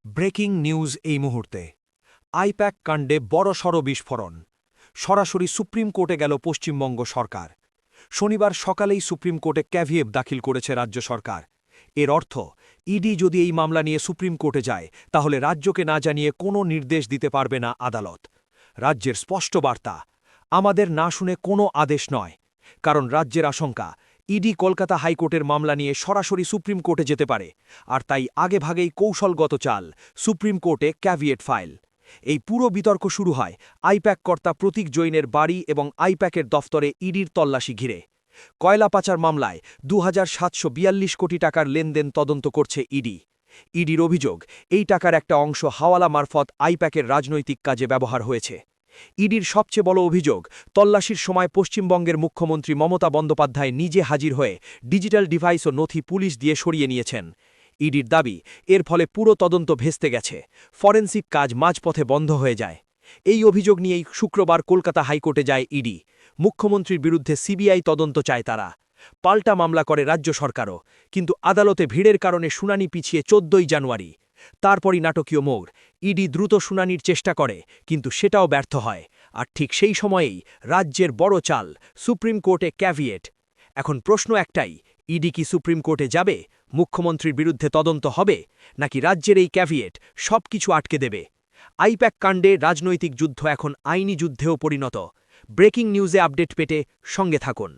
breaking news এই মুহূর্তে I-PAC কাণ্ডে বড়সড় বিস্ফোরণ সরাসরি সুপ্রিম কোর্টে গেল পশ্চিমবঙ্গ সরকার শনিবার সকালেই সুপ্রিম কোর্টে ক্যাভিয়েট দাখিল করেছে রাজ্য সরকার এর অর্থ ইডি যদি এই মামলা নিয়ে সুপ্রিম কোর্টে যায় তাহলে রাজ্যকে না জানিয়ে কোনো নির্দেশ দিতে পারবে না আদালত রাজ্যের স্পষ্ট বার্তা আমাদের না শুনে কোনো আদেশ নয় কারণ রাজ্যের আশঙ্কা ইডি কলকাতা হাইকোর্টের মামলা নিয়ে সরাসরি সুপ্রিম কোর্টে যেতে পারে আর তাই আগেভাগেই কৌশলগত চাল সুপ্রিম কোর্টে ক্যাভিয়েট ফাইল এই পুরো বিতর্ক শুরু হয় আইপ্যাক কর্তা প্রতীক জৈনের বাড়ি এবং আইপ্যাকের দফতরে ইডির তল্লাশি ঘিরে কয়লা পাচার মামলায় ২৭৪২ কোটি টাকার লেনদেন তদন্ত করছে ইডি ইডির অভিযোগ এই টাকার একটা অংশ হাওয়ালা মারফত আইপ্যাকের রাজনৈতিক কাজে ব্যবহার হয়েছে ইডির সবচেয়ে বড় অভিযোগ তল্লাশির সময় পশ্চিমবঙ্গের মুখ্যমন্ত্রী মমতা বন্দ্যোপাধ্যায় নিজে হাজির হয়ে ডিজিটাল ডিভাইস ও নথি পুলিশ দিয়ে সরিয়ে নিয়েছেন ইডির দাবি এর ফলে পুরো তদন্ত ভেস্তে গেছে ফরেন্সিক কাজ মাঝপথে বন্ধ হয়ে যায় এই অভিযোগ নিয়েই শুক্রবার কলকাতা হাইকোর্টে যায় ইডি মুখ্যমন্ত্রীর বিরুদ্ধে সিবিআই তদন্ত চায় তারা পাল্টা মামলা করে রাজ্য সরকারও কিন্তু আদালতে ভিড়ের কারণে শুনানি পিছিয়ে ১৪ই জানুয়ারি তারপরই নাটকীয় মোড় ইডি দ্রুত শুনানির চেষ্টা করে কিন্তু সেটাও ব্যর্থ হয় আর ঠিক সেই সময়েই রাজ্যের বড় চাল সুপ্রিম কোর্টে ক্যাভিয়েট এখন প্রশ্ন একটাই ইডি কি সুপ্রিম কোর্টে যাবে মুখ্যমন্ত্রীর বিরুদ্ধে তদন্ত হবে নাকি রাজ্যের এই ক্যাভিয়েট সবকিছু আটকে দেবে আইপ্যাক কাণ্ডে রাজনৈতিক যুদ্ধ এখন আইনি যুদ্ধেও পরিণত ব্রেকিং নিউজে আপডেট পেতে সঙ্গে থাকুন